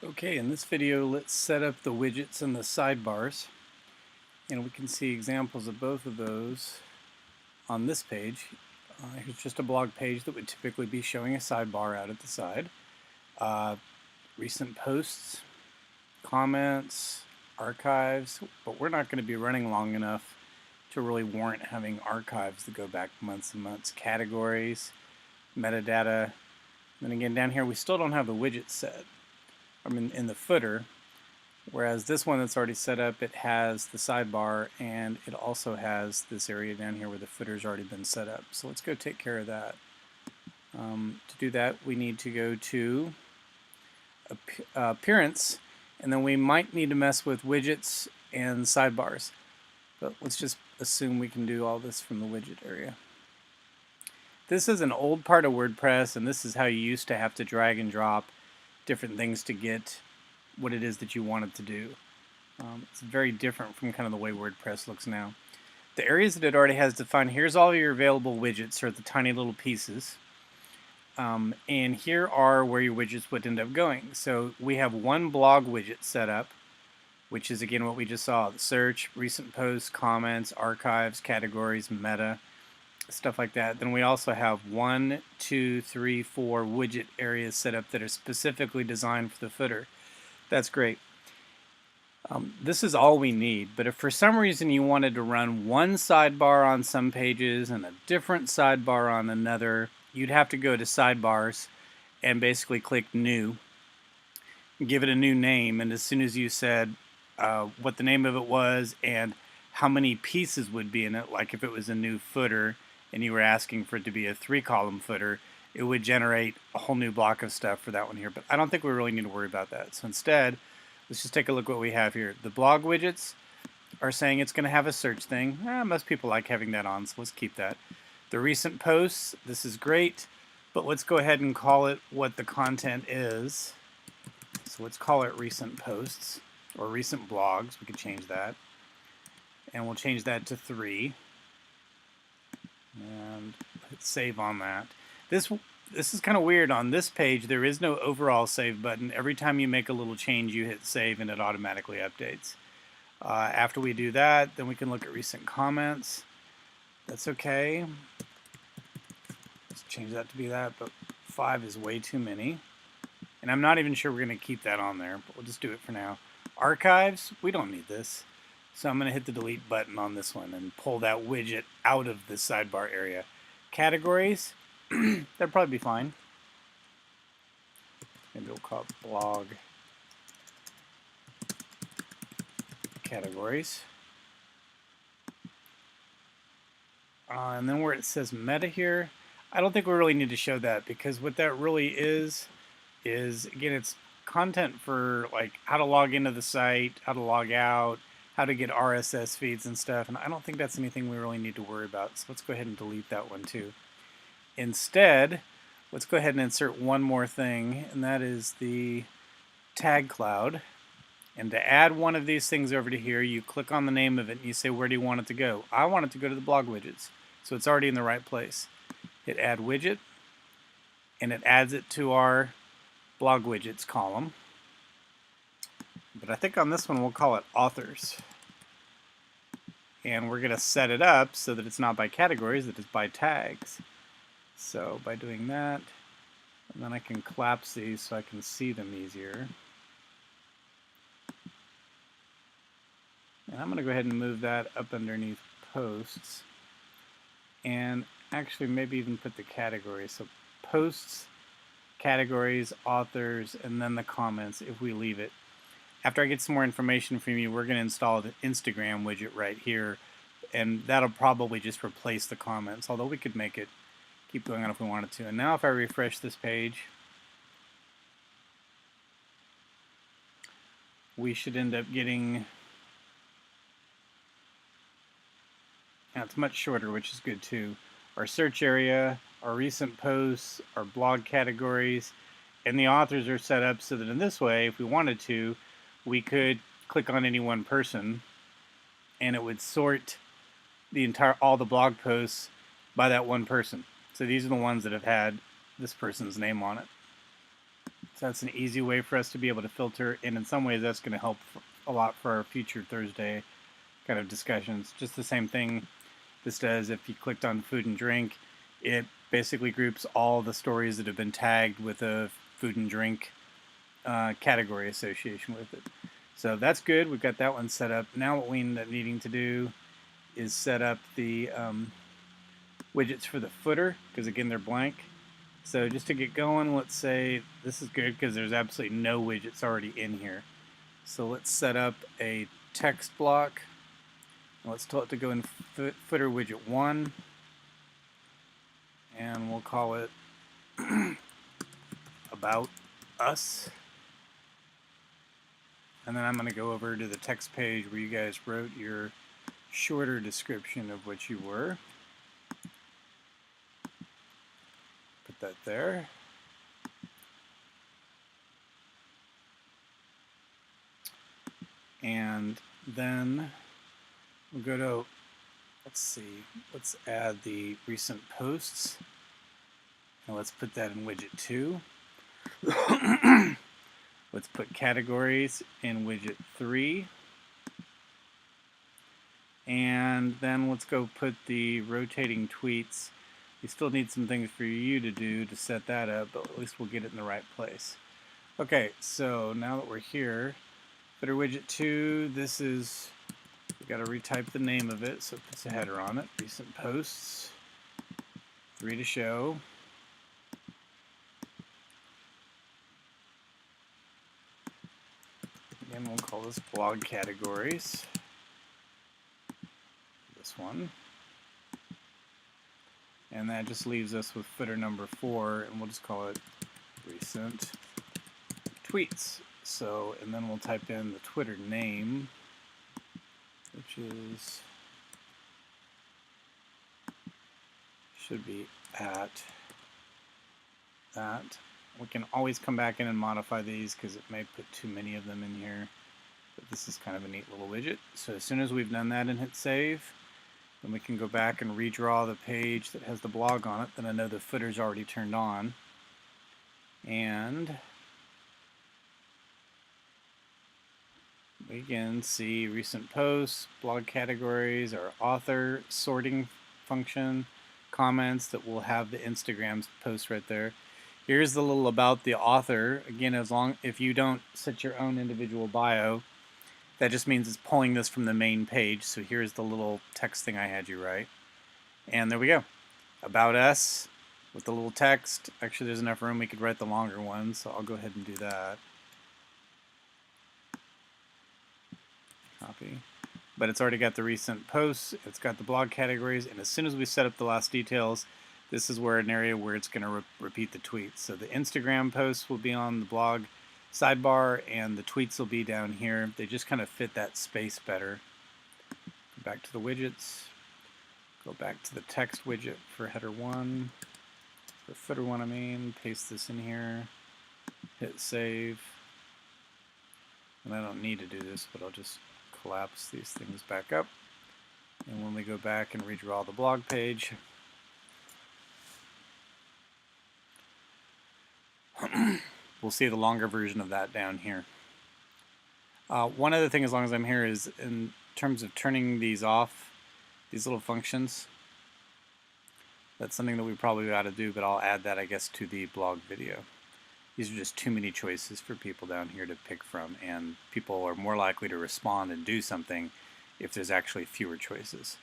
Okay, in this video, let's set up the widgets and the sidebars. And we can see examples of both of those on this page. Here's just a blog page that would typically be showing a sidebar out at the side. Recent posts, comments, archives, but we're not going to be running long enough to really warrant having archives that go back months and months. Categories, metadata. And again, down here, we still don't have the widget set. I mean, in the footer. Whereas this one that's already set up, it has the sidebar and it also has this area down here where the footer's already been set up. So let's go take care of that. To do that, we need to go to Appearance, and then we might need to mess with widgets and sidebars. But let's just assume we can do all this from the widget area. This is an old part of WordPress, and this is how you used to have to drag and drop different things to get what it is that you want it to do. It's very different from kind of the way WordPress looks now. The areas that it already has defined, here's all your available widgets, or the tiny little pieces. And here are where your widgets would end up going. So we have one blog widget set up, which is again what we just saw: the search, recent posts, comments, archives, categories, meta, stuff like that. Then we also have 1, 2, 3, 4 widget areas set up that are specifically designed for the footer. That's great. This is all we need, but if for some reason you wanted to run one sidebar on some pages and a different sidebar on another, you'd have to go to Sidebars and basically click New, give it a new name, and as soon as you said what the name of it was and how many pieces would be in it, like if it was a new footer and you were asking for it to be a 3-column footer, it would generate a whole new block of stuff for that one here. But I don't think we really need to worry about that. So instead, let's just take a look what we have here. The blog widgets are saying it's going to have a search thing. Most people like having that on, so let's keep that. The recent posts, this is great, but let's go ahead and call it what the content is. So let's call it recent posts or recent blogs. We could change that. And we'll change that to 3. And hit save on that. This is kind of weird. On this page, there is no overall save button. Every time you make a little change, you hit save and it automatically updates. After we do that, then we can look at recent comments. That's okay. Let's change that to be that, but 5 is way too many. And I'm not even sure we're going to keep that on there, but we'll just do it for now. Archives, we don't need this. So I'm going to hit the delete button on this one and pull that widget out of the sidebar area. Categories, that'd probably be fine. Maybe we'll call it blog categories. And then where it says meta here, I don't think we really need to show that, because what that really is again, it's content for like how to log into the site, how to log out, how to get RSS feeds and stuff, and I don't think that's anything we really need to worry about. So let's go ahead and delete that one too. Instead, let's go ahead and insert one more thing, and that is the tag cloud. And to add one of these things over to here, you click on the name of it and you say, where do you want it to go? I want it to go to the blog widgets, so it's already in the right place. Hit add widget, and it adds it to our blog widgets column. But I think on this one we'll call it authors. And we're going to set it up so that it's not by categories, that it's by tags. So by doing that, and then I can collapse these so I can see them easier. And I'm going to go ahead and move that up underneath posts. And actually maybe even put the categories. So posts, categories, authors, and then the comments if we leave it. After I get some more information from you, we're going to install the Instagram widget right here, and that'll probably just replace the comments, although we could make it keep going on if we wanted to. And now if I refresh this page, we should end up getting, now it's much shorter, which is good too, our search area, our recent posts, our blog categories, and the authors are set up so that in this way, if we wanted to, we could click on any one person and it would sort all the blog posts by that one person. So these are the ones that have had this person's name on it. So that's an easy way for us to be able to filter, and in some ways that's going to help a lot for our future Thursday kind of discussions. Just the same thing this does. If you clicked on food and drink, it basically groups all the stories that have been tagged with a food and drink category association with it. So that's good. We've got that one set up. Now what we end up needing to do is set up the widgets for the footer, because again they're blank. So just to get going, let's say this is good because there's absolutely no widgets already in here. So let's set up a text block. Let's tell it to go in footer widget 1, and we'll call it about us. And then I'm going to go over to the text page where you guys wrote your shorter description of what you were. Put that there. And then we'll go to, let's add the recent posts. And let's put that in widget 2. Let's put categories in widget 3. And then let's go put the rotating tweets. We still need some things for you to do to set that up, but at least we'll get it in the right place. Okay, so now that we're here, footer widget 2, this is, we've got to retype the name of it so it puts a header on it. Recent posts, 3 to show. Again, we'll call this blog categories. This one. And that just leaves us with footer number 4, and we'll just call it recent tweets. So, and then we'll type in the Twitter name, which is, should be at that. We can always come back in and modify these because it may put too many of them in here. But this is kind of a neat little widget. So as soon as we've done that and hit save, then we can go back and redraw the page that has the blog on it. Then I know the footer's already turned on. And we can see recent posts, blog categories, our author sorting function, comments that will have the Instagram post right there. Here's the little about the author. Again, if you don't set your own individual bio, that just means it's pulling this from the main page. So here's the little text thing I had you write. And there we go. About us with the little text. Actually, there's enough room we could write the longer one, so I'll go ahead and do that. Copy. But it's already got the recent posts, it's got the blog categories, and as soon as we set up the last details, this is where an area where it's going to repeat the tweets. So the Instagram posts will be on the blog sidebar, and the tweets will be down here. They just kind of fit that space better. Go back to the widgets. Go back to the text widget for header 1. For footer 1, I mean. Paste this in here. Hit save. And I don't need to do this, but I'll just collapse these things back up. And when we go back and redraw the blog page, we'll see the longer version of that down here. One other thing, as long as I'm here, is in terms of turning these off, these little functions. That's something that we probably ought to do, but I'll add that, I guess, to the blog video. These are just too many choices for people down here to pick from, and people are more likely to respond and do something if there's actually fewer choices.